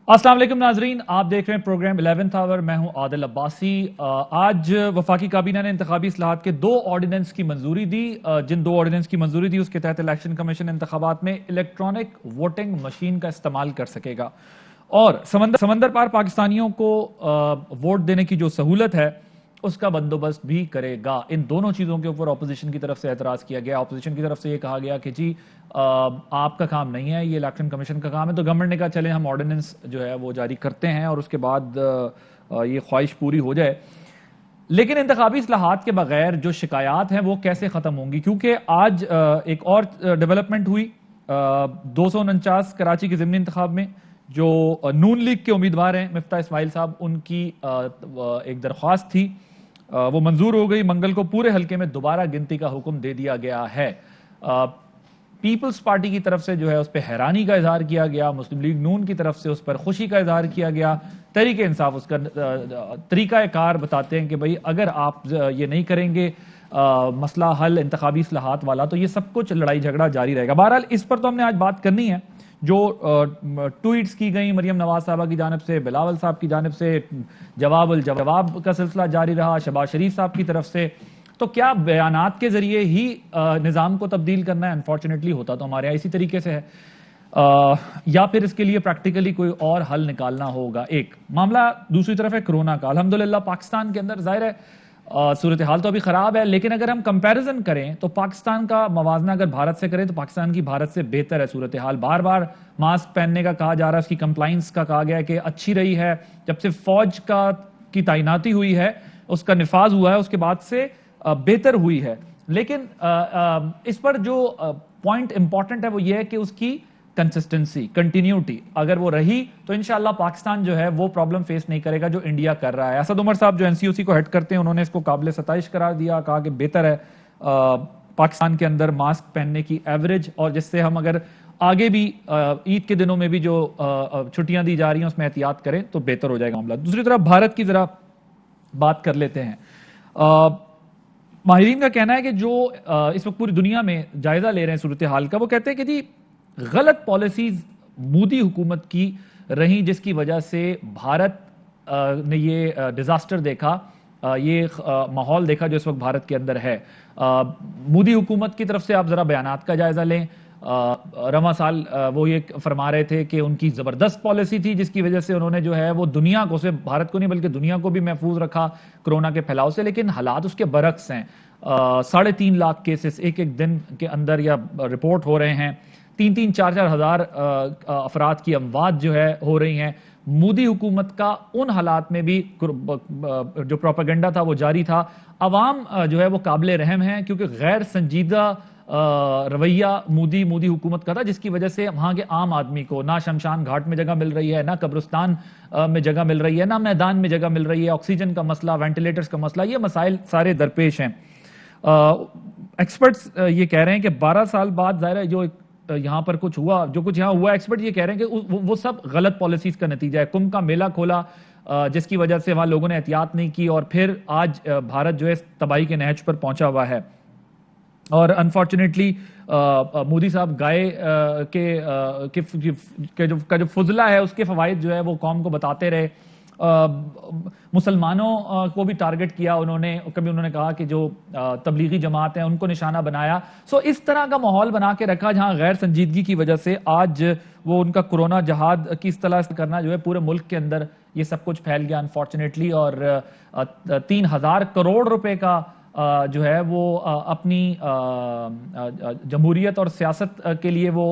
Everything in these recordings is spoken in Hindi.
अस्सलाम वालेकुम नाजरीन, आप देख रहे हैं प्रोग्राम 11th आवर। मैं हूं आदिल अब्बासी। आज वफाकी काबीना ने इंतखाबी इस्लाहात के 2 ऑर्डिनेंस की मंजूरी दी। जिन 2 ऑर्डिनेंस की मंजूरी दी उसके तहत इलेक्शन कमीशन इंतखाबात में इलेक्ट्रॉनिक वोटिंग मशीन का इस्तेमाल कर सकेगा और समंदर पार पाकिस्तानियों को वोट देने की जो सहूलत है उसका बंदोबस्त भी करेगा। इन दोनों चीजों के ऊपर ऑपोजिशन की तरफ से एतराज किया गया। ऑपोजिशन की तरफ से यह कहा गया कि जी आपका काम नहीं है, ये इलेक्शन कमीशन का काम है। तो गवर्नमेंट ने कहा चले हम ऑर्डिनेंस जो है वो जारी करते हैं और उसके बाद ये ख्वाहिश पूरी हो जाए। लेकिन इंतखाबी इस्लाहात के बगैर जो शिकायत हैं वो कैसे खत्म होंगी, क्योंकि आज एक और डेवलपमेंट हुई 249 कराची के ज़िमनी इंतखाब में। जो नून लीग के उम्मीदवार हैं मिफ्ता इस्माइल साहब, उनकी एक दरख्वास्त थी, वो मंजूर हो गई। मंगल को पूरे हल्के में दोबारा गिनती का हुक्म दे दिया गया है। पीपल्स पार्टी की तरफ से जो है उस पर हैरानी का इजहार किया गया, मुस्लिम लीग नून की तरफ से उस पर खुशी का इजहार किया गया। तहरीक इंसाफ उसका तरीका कार बताते हैं कि भाई अगर आप ये नहीं करेंगे मसला हल इंतखाबी इस्लाहात वाला, तो ये सब कुछ लड़ाई झगड़ा जारी रहेगा। बहरहाल इस पर तो हमने आज बात करनी है। जो ट्वीट्स की गई मरियम नवाज साहबा की जानिब से, बिलावल साहब की जानिब से जवाब का सिलसिला जारी रहा, शहबाज शरीफ साहब की तरफ से। तो क्या बयानात के जरिए ही निज़ाम को तब्दील करना है? अनफॉर्चुनेटली होता तो हमारे यहाँ इसी तरीके से है, या फिर इसके लिए प्रैक्टिकली कोई और हल निकालना होगा। एक मामला, दूसरी तरफ है कोरोना का। अल्हम्दुलिल्लाह पाकिस्तान के अंदर जाहिर है सूरत हाल तो अभी खराब है, लेकिन अगर हम कंपैरिजन करें तो पाकिस्तान का मवाजना अगर भारत से करें तो पाकिस्तान की भारत से बेहतर है सूरत हाल। बार बार मास्क पहनने का कहा जा रहा है, उसकी कंप्लाइंस का कहा गया है कि अच्छी रही है। जब से फौज की तैनाती हुई है, उसका निफाज हुआ है, उसके बाद से बेहतर हुई है। लेकिन इस पर जो पॉइंट इंपॉर्टेंट है वो ये है कि उसकी कंसिस्टेंसी, कंटिन्यूटी अगर वो रही तो इंशाल्लाह पाकिस्तान जो है वो प्रॉब्लम फेस नहीं करेगा जो इंडिया कर रहा है। असद उमर साहब जो एनसीओसी को हेड करते हैं, उन्होंने इसको काबिल सताइश करार दिया, कहा कि बेहतर है पाकिस्तान के अंदर मास्क पहनने की एवरेज, और जिससे हम अगर आगे भी ईद के दिनों में भी जो छुट्टियां दी जा रही हैं उसमें एहतियात करें तो बेहतर हो जाएगा मामला। दूसरी तरफ भारत की जरा बात कर लेते हैं। माहिरीन का कहना है कि जो इस वक्त पूरी दुनिया में जायजा ले रहे हैं सूरत हाल का, वो कहते हैं कि जी गलत पॉलिसीज मोदी हुकूमत की रही, जिसकी वजह से भारत ने ये डिजास्टर देखा, ये माहौल देखा जो इस वक्त भारत के अंदर है। मोदी हुकूमत की तरफ से आप जरा बयानात का जायजा लें। रवा साल वो ये फरमा रहे थे कि उनकी जबरदस्त पॉलिसी थी जिसकी वजह से उन्होंने जो है वो दुनिया को, सिर्फ भारत को नहीं बल्कि दुनिया को भी महफूज रखा कोरोना के फैलाव से। लेकिन हालात उसके बरक्स हैं। 3.5 लाख केसेस एक एक दिन के अंदर या रिपोर्ट हो रहे हैं। 3-3, 4-4 हजार अफराद की अमवात जो है हो रही हैं। मोदी हुकूमत का उन हालात में भी जो प्रोपेगेंडा था वो जारी था। अवाम जो है वो काबिल रहम है, क्योंकि गैर संजीदा रवैया मोदी हुकूमत का था, जिसकी वजह से वहां के आम आदमी को ना शमशान घाट में जगह मिल रही है, ना कब्रिस्तान में जगह मिल रही है, ना मैदान में जगह मिल रही है। ऑक्सीजन का मसला, वेंटिलेटर्स का मसला, ये मसाइल सारे दरपेश हैं। एक्सपर्ट्स ये कह रहे हैं कि 12 साल बाद ज़ाहिर है जो यहां पर कुछ हुआ, जो कुछ यहां हुआ, एक्सपर्ट ये कह रहे हैं कि वो सब गलत पॉलिसीज का नतीजा है। कुंभ का मेला खोला जिसकी वजह से वहां लोगों ने एहतियात नहीं की और फिर आज भारत जो है तबाही के नहज पर पहुंचा हुआ है। और अनफॉर्चुनेटली मोदी साहब गाय का जो फुजला है उसके फवाइद जो है वो कौम को बताते रहे। मुसलमानों को भी टारगेट किया उन्होंने, कभी उन्होंने कहा कि जो तबलीगी जमात है उनको निशाना बनाया। सो इस तरह का माहौल बना के रखा जहां गैर संजीदगी की वजह से आज वो उनका कोरोना जहाद की इस तरह से करना जो है पूरे मुल्क के अंदर ये सब कुछ फैल गया अनफॉर्चुनेटली। और 3,000 करोड़ रुपए का जो है वो अपनी जमहूरियत और सियासत के लिए वो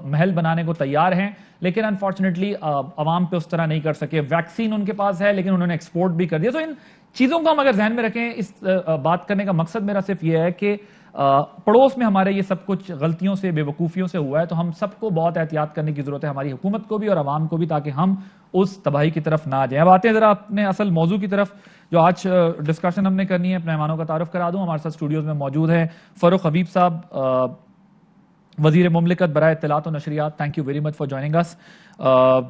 महल बनाने को तैयार हैं, लेकिन अनफॉर्चुनेटली अवाम पे उस तरह नहीं कर सके। वैक्सीन उनके पास है लेकिन उन्होंने एक्सपोर्ट भी कर दिया। तो इन चीजों को हम अगर ध्यान में रखें, इस बात करने का मकसद मेरा सिर्फ ये है कि पड़ोस में हमारे ये सब कुछ गलतियों से, बेवकूफ़ियों से हुआ है, तो हम सबको बहुत एहतियात करने की जरूरत है, हमारी हुकूमत को भी और आवाम को भी, ताकि हम उस तबाही की तरफ ना जाएं। अब आते हैं जरा अपने असल मौजू की तरफ जो आज डिस्कशन हमने करनी है। अपने मेहमानों का तारुफ करा दूं। हमारे साथ स्टूडियोज में मौजूद हैं फ़ारूक हबीब साहब, वजीर मुमलिकत बराए इत्तलात और नशरियात, thank you very much for joining us.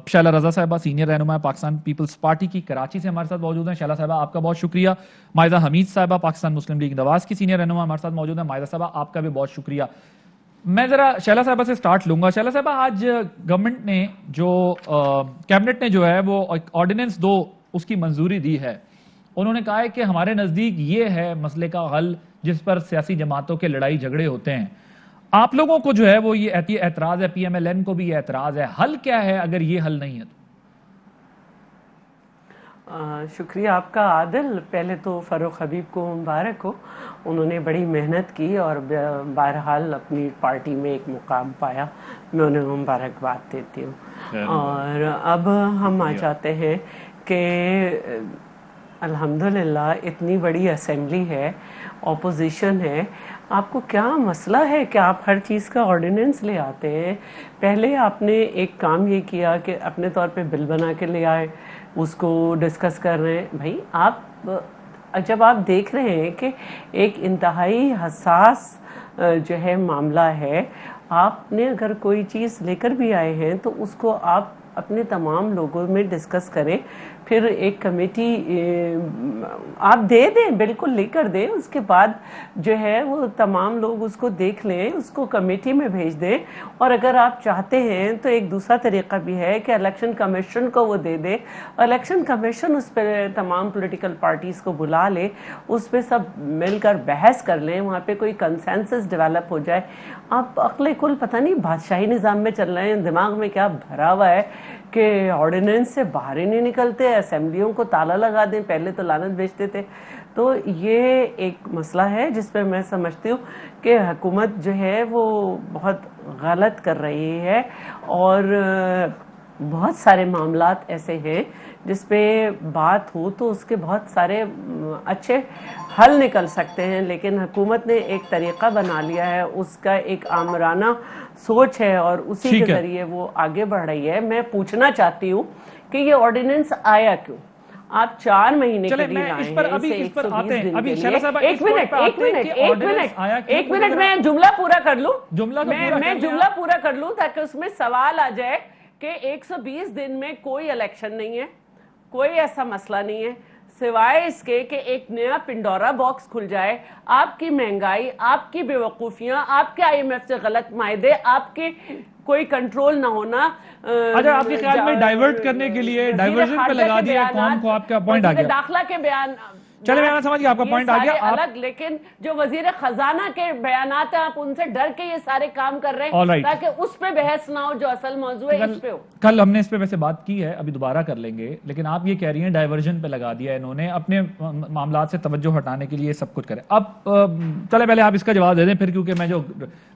Shaila Raza साहिबा, सीनियर रहनुमा पाकिस्तान पीपल्स पार्टी की, कराची से हमारे साथ मौजूद हैं। शैला साहिबा आपका बहुत शुक्रिया। मायदा हमीद साहिबा, पाकिस्तान मुस्लिम लीग नवाज की सीनियर रहनुमा हमारे साथ मौजूद हैं। मायदा साहिबा आपका भी बहुत शुक्रिया। मैं जरा शैला साहबा से स्टार्ट लूंगा। शैला साहबा, आज गवर्नमेंट ने जो कैबिनेट ने जो है वो ऑर्डिनेंस 2 उसकी मंजूरी दी है। उन्होंने कहा है कि हमारे नजदीक ये है मसले का हल जिस पर सियासी जमातों के लड़ाई झगड़े होते हैं। आप लोगों को जो है वो ये एतराज है, पीएमएलएन को भी ये एतराज है। हल क्या है अगर ये हल नहीं है तो? शुक्रिया आपका आदिल। पहले तो फ़ारूक हबीब को मुबारक हो, उन्होंने बड़ी मेहनत की और बहरहाल अपनी पार्टी में एक मुकाम पाया, मैं उन्हें मुबारकबाद देती हूँ। और अब हम आ जाते हैं कि अल्हम्दुलिल्लाह इतनी बड़ी असेंबली है, ऑपोजिशन है, आपको क्या मसला है कि आप हर चीज़ का ऑर्डिनेंस ले आते हैं? पहले आपने एक काम ये किया कि अपने तौर पे बिल बना के ले आए, उसको डिस्कस कर रहे हैं। भाई आप जब आप देख रहे हैं कि एक इंतहाई हसास जो है मामला है, आपने अगर कोई चीज़ लेकर भी आए हैं तो उसको आप अपने तमाम लोगों में डिस्कस करें, फिर एक कमेटी आप दे दें, बिल्कुल लेकर दें, उसके बाद जो है वो तमाम लोग उसको देख लें, उसको कमेटी में भेज दें। और अगर आप चाहते हैं तो एक दूसरा तरीका भी है कि इलेक्शन कमीशन को वो दे दे, इलेक्शन कमीशन उस पर तमाम पॉलिटिकल पार्टीज़ को बुला ले, उस पर सब मिलकर बहस कर लें, वहाँ पे कोई कंसेंसस डेवलप हो जाए। आप अक्ल कुल पता नहीं बादशाही निज़ाम में चल रहे हैं, दिमाग में क्या भरा हुआ है कि ऑर्डिनेंस से बाहर ही नहीं निकलते, असेंबलियों को ताला लगा दें, पहले तो लानत भेजते थे। तो ये एक मसला है जिस पे मैं समझती हूँ कि हुकूमत जो है वो बहुत गलत कर रही है, और बहुत सारे मामलात ऐसे हैं जिस पे बात हो तो उसके बहुत सारे अच्छे हल निकल सकते हैं, लेकिन हुकूमत ने एक तरीका बना लिया है, उसका एक आमराना सोच है और उसी के जरिए वो आगे बढ़ रही है। मैं पूछना चाहती हूँ कि ये ऑर्डिनेंस आया क्यों? आप 4 महीने के लिए लाए हैं, इस पर आते हैं। अभी शैला साहब, एक मिनट मैं जुमला पूरा कर लूं, मैं जुमला पूरा कर लूं ताकि उसमें सवाल आ जाए कि 120 दिन में कोई इलेक्शन नहीं है, कोई ऐसा मसला नहीं है, सिवाय इसके कि एक नया पिंडोरा बॉक्स खुल जाए। आपकी महंगाई, आपकी बेवकूफियां, आपके IMF से गलत मायदे, आपके कोई कंट्रोल ना होना। अच्छा, आपके ख्याल में डाइवर्ट करने के लिए डाइवर्जन पे लगा दिया कौन को? आपका पॉइंट आ गया, दाखिला के बयान। चले, मैं समझ गया आपका पॉइंट आ गया। अलग, लेकिन जो वजीर खजाना के बयानात हैं, आप उनसे डर के ये सारे काम कर रहे हैं ताकि उस पे बहस ना हो, जो असल मौजू है इस पे हो। कल हमने इस पे वैसे बात की है, अभी दोबारा कर लेंगे, लेकिन आप ये कह रही हैं डाइवर्जन पे लगा दिया इन्होंने, अपने मामला से तवज्जो हटाने के लिए सब कुछ करें। अब चले पहले आप इसका जवाब दे दें, फिर क्योंकि मैं जो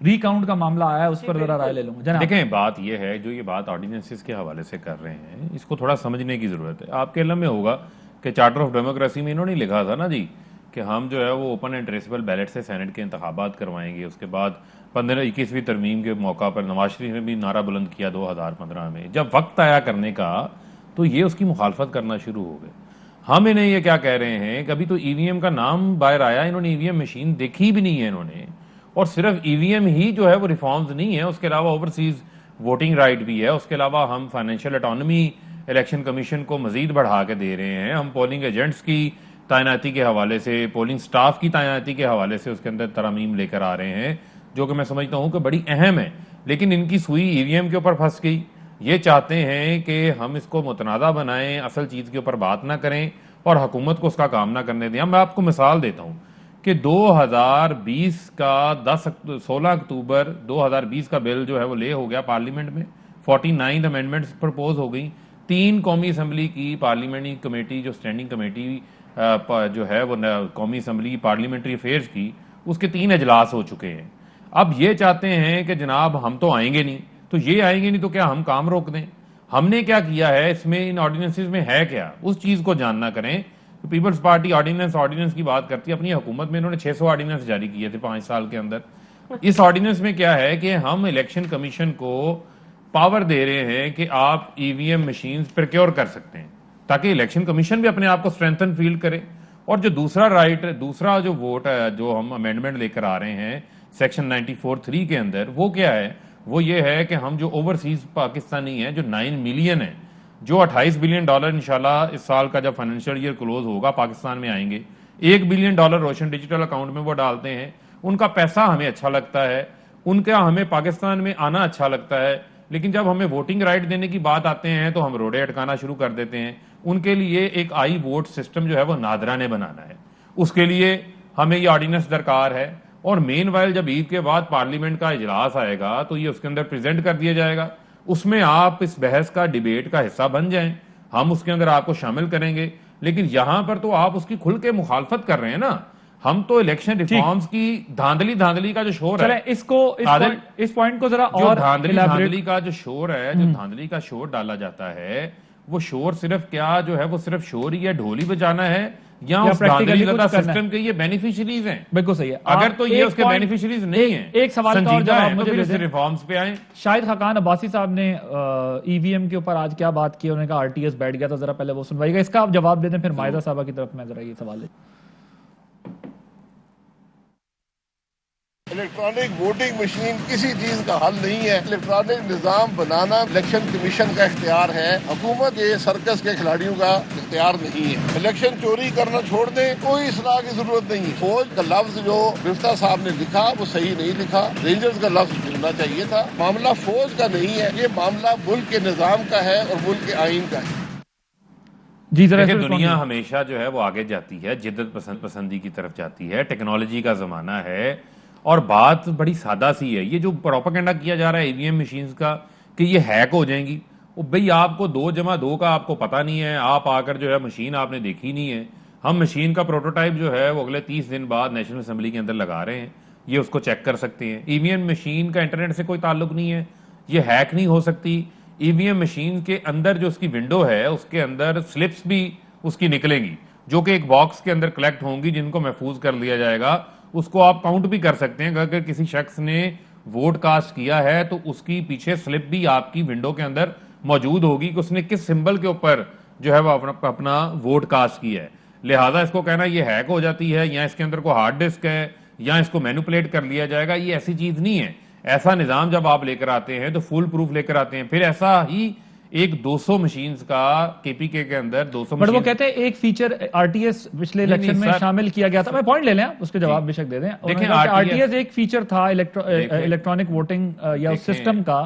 रिकाउंट का मामला आया है उस पर जरा राय ले लूंगा। देखें, बात यह है, जो ये बात ऑर्डिनेंसेस के हवाले से कर रहे हैं, इसको थोड़ा समझने की जरूरत है। आपके इल्म में होगा कि चार्टर ऑफ डेमोक्रेसी में इन्होंने लिखा था ना जी कि हम जो है वो ओपन एंड ट्रेसेबल बैलेट से सेनेट के इंतखाबात करवाएंगे। उसके बाद 15-21वीं तरमीम के मौका पर नवाज शरीफ ने भी नारा बुलंद किया 2015 में। जब वक्त आया करने का तो ये उसकी मुखालफत करना शुरू हो गए। हम इन्हें ये क्या कह रहे हैं, कभी तो ईवीएम का नाम बाहर आया, इन्होंने ईवीएम मशीन देखी भी नहीं है इन्होंने, और सिर्फ ईवीएम ही जो है वो रिफॉर्म्स नहीं है, उसके अलावा ओवरसीज वोटिंग राइट भी है। उसके अलावा हम फाइनेंशियल ऑटोनॉमी इलेक्शन कमीशन को मजीद बढ़ा के दे रहे हैं। हम पोलिंग एजेंट्स की तैनाती के हवाले से, पोलिंग स्टाफ की तैनाती के हवाले से उसके अंदर तरमीम लेकर आ रहे हैं, जो कि मैं समझता हूं कि बड़ी अहम है। लेकिन इनकी सुई ईवीएम के ऊपर फंस गई। ये चाहते हैं कि हम इसको मुतनाज़ा बनाएं, असल चीज़ के ऊपर बात ना करें और हुकूमत को उसका काम ना करने दें। मैं आपको मिसाल देता हूं कि 2020 का 16 अक्टूबर 2020 का बिल जो है वो ले हो गया पार्लियामेंट में, 49 अमेंडमेंट्स प्रपोज हो गई। 3 कौमी असम्बली की पार्लियामेंट्री कमेटी, जो स्टैंडिंग कमेटी जो है वो कौमी असम्बली पार्लियामेंट्री अफेयर्स की, उसके 3 अजलास हो चुके हैं। अब ये चाहते हैं कि जनाब हम तो आएंगे नहीं, तो ये आएंगे नहीं तो क्या हम काम रोक दें? हमने क्या किया है इसमें, इन ऑर्डिनेंसेस में है क्या, उस चीज को जानना करें। तो पीपल्स पार्टी ऑर्डिनेंस की बात करती है। अपनी हुकूमत में इन्होंने 600 ऑर्डिनेंस जारी किए थे 5 साल के अंदर। इस ऑर्डिनेंस में क्या है कि हम इलेक्शन कमीशन को पावर दे रहे हैं कि आप ईवीएम मशीन प्रोक्योर कर सकते हैं, ताकि इलेक्शन कमीशन भी अपने आप को स्ट्रेंथन फील करे। और जो दूसरा जो वोट है, जो हम अमेंडमेंट लेकर आ रहे हैं सेक्शन 94(3) के अंदर, वो क्या है? वो ये है कि हम जो ओवरसीज पाकिस्तानी हैं, जो 9 मिलियन है, जो $28 बिलियन इंशाल्लाह इस साल का जब फाइनेंशियल ईयर क्लोज होगा पाकिस्तान में आएंगे, $1 बिलियन रोशन डिजिटल अकाउंट में वो डालते हैं। उनका पैसा हमें अच्छा लगता है, उनका हमें पाकिस्तान में आना अच्छा लगता है, लेकिन जब हमें वोटिंग राइट देने की बात आते हैं तो हम रोड़े अटकाना शुरू कर देते हैं। उनके लिए एक आई वोट सिस्टम जो है वो नादराने बनाना है, उसके लिए हमें ये ऑर्डिनेंस दरकार है। और मेन वाइल जब ईद के बाद पार्लियामेंट का इजलास आएगा तो ये उसके अंदर प्रेजेंट कर दिया जाएगा, उसमें आप इस बहस का, डिबेट का हिस्सा बन जाएं, हम उसके अंदर आपको शामिल करेंगे। लेकिन यहां पर तो आप उसकी खुल के मुखालफत कर रहे हैं ना। हम तो इलेक्शन रिफॉर्म्स की धांधली धांधली का जो शोर चले है, इस पॉइंट को जरा जो और धांधली elaborate- धांधली का जो शोर है, जो धांधली का शोर डाला जाता है, वो शोर सिर्फ क्या जो है वो सिर्फ शोर ही है, ढोली बजाना है, या उस practically धांधली कुछ ज़दा करना है। सिस्टम के ये बेनिफिशियरीज हैं। बिल्कुल सही है। अगर आप तो ये एक उसके point- बेनिफिशियरीज नहीं है, एक सवाल का और संजीदा जवाब है, मुझे तो फिर दे इस दें। रिफॉर्म्स पे आए। शाहिद खाकान अब्बासी साहब ने ईवीएम के ऊपर आज क्या बात की, उन्होंने कहा आरटीएस बैठ गया था, जरा पहले वो सुनवाइएगा, इसका आप जवाब दे दें, फिर माहिदा साहबा की तरफ मैं जरा ये सवाल ले। इलेक्ट्रॉनिक वोटिंग मशीन किसी चीज का हल नहीं है। इलेक्ट्रॉनिक निजाम बनाना इलेक्शन कमीशन का इख्तियार है, हुकूमत ये सर्कस के खिलाड़ियों का इख्तियार नहीं है। इलेक्शन चोरी करना छोड़ दें, कोई इसलाह की जरूरत नहीं है। फौज का लफ्ज जो मिफ्ता साहब ने लिखा वो सही नहीं लिखा, रेंजर्स का लफ्ज लिखना चाहिए था। मामला फौज का नहीं है, ये मामला मुल्क के निजाम का है और मुल्क के आइन का है। जी जरा देखिए, इसमें दुनिया respond हमेशा जो है वो आगे जाती है, जिद्दत पसंदी की तरफ जाती है, टेक्नोलॉजी का जमाना है। और बात बड़ी सादा सी है, ये जो प्रोपेगेंडा किया जा रहा है ईवीएम मशीन्स का कि ये हैक हो जाएंगी, वो भाई आपको 2+2 का आपको पता नहीं है, आप आकर जो है मशीन आपने देखी नहीं है। हम मशीन का प्रोटोटाइप जो है वो अगले 30 दिन बाद नेशनल असेंबली के अंदर लगा रहे हैं, ये उसको चेक कर सकते हैं। ईवीएम मशीन का इंटरनेट से कोई ताल्लुक नहीं है, ये हैक नहीं हो सकती। ईवीएम मशीन के अंदर जो उसकी विंडो है उसके अंदर स्लिप्स भी उसकी निकलेंगी, जो कि एक बॉक्स के अंदर कलेक्ट होंगी, जिनको महफूज कर लिया जाएगा। उसको आप काउंट भी कर सकते हैं, अगर किसी शख्स ने वोट कास्ट किया है तो उसकी पीछे स्लिप भी आपकी विंडो के अंदर मौजूद होगी कि उसने किस सिंबल के ऊपर जो है वो अपना वोट कास्ट किया है। लिहाजा इसको कहना ये हैक हो जाती है, या इसके अंदर कोई हार्ड डिस्क है, या इसको मैनिपुलेट कर लिया जाएगा, ये ऐसी चीज नहीं है। ऐसा निजाम जब आप लेकर आते हैं तो फुल प्रूफ लेकर आते हैं। फिर ऐसा ही एक 200 मशीन्स का केपीके के अंदर 200 बट वो मशीन, कहते हैं एक फीचर आरटीएस पिछले नहीं, इलेक्शन में सर, शामिल किया गया था। मैं पॉइंट ले लें, उसके जवाब बेशक दे दें। देखें, आरटीएस एक फीचर था इलेक्ट्रॉनिक वोटिंग या उस सिस्टम का,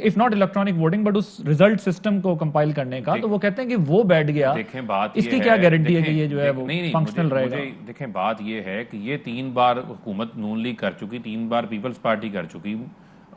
if not electronic voting but उस रिजल्ट सिस्टम को कंपाइल करने का, तो वो कहते हैं कि वो बैठ गया। देखें बात इसकी क्या गारंटी है कि ये जो है वो फंक्शनल रहेगा? देखें बात ये है कि ये 3 बार हुकूमत नून लीग कर चुकी, 3 बार पीपल्स पार्टी कर चुकी,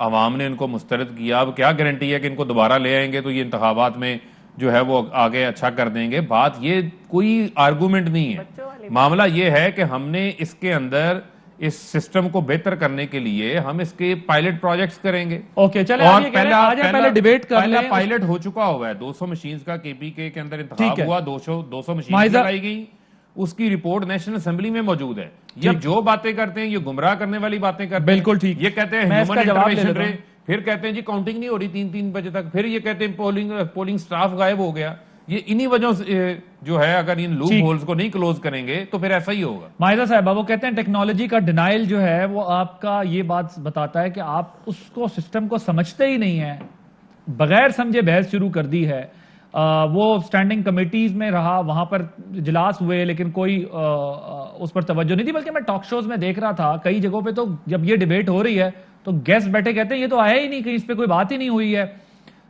अवाम ने इनको मुस्तरद किया। अब क्या गारंटी है कि इनको दोबारा ले आएंगे तो ये इंतखाबात में जो है वो आगे अच्छा कर देंगे? बात ये कोई आर्गूमेंट नहीं है, मामला ये है कि हमने इसके अंदर इस सिस्टम को बेहतर करने के लिए हम इसके पायलट प्रोजेक्ट्स करेंगे। ओके, चले और पहले डिबेट कर लें। पायलट हो चुका हुआ है, 200 मशीन्स का केपीके के अंदर इंतखाब हुआ, 200 मशीन माहिदा- लगाई गई, उसकी रिपोर्ट नेशनल असेंबली में मौजूद है। ये जो बातें करते हैं ये गुमराह करने वाली बातें करते हैं। बिल्कुल ठीक। ये कहते हैं मैं इसका ह्यूमन जवाब ले इंटरवेंशन लेता हूं। रहे, फिर कहते हैं जी काउंटिंग नहीं हो रही 3-3 बजे तक, फिर ये कहते हैं पोलिंग स्टाफ गायब हो गया। ये इन्हीं वजहों से जो है, अगर इन लूप होल्स को नहीं क्लोज करेंगे तो फिर ऐसा ही होगा। माहिदा साहब वो कहते हैं टेक्नोलॉजी का डिनाइल जो है वो आपका ये बात बताता है कि आप उसको सिस्टम को समझते ही नहीं है, बगैर समझे बहस शुरू कर दी है। वो स्टैंडिंग कमेटीज में रहा, वहां पर इजलास हुए, लेकिन कोई उस पर तवज्जो नहीं थी। बल्कि मैं टॉक शोज में देख रहा था कई जगहों पे, तो जब ये डिबेट हो रही है तो गेस्ट बैठे कहते हैं ये तो आया ही नहीं, कहीं इस पे कोई बात ही नहीं हुई है।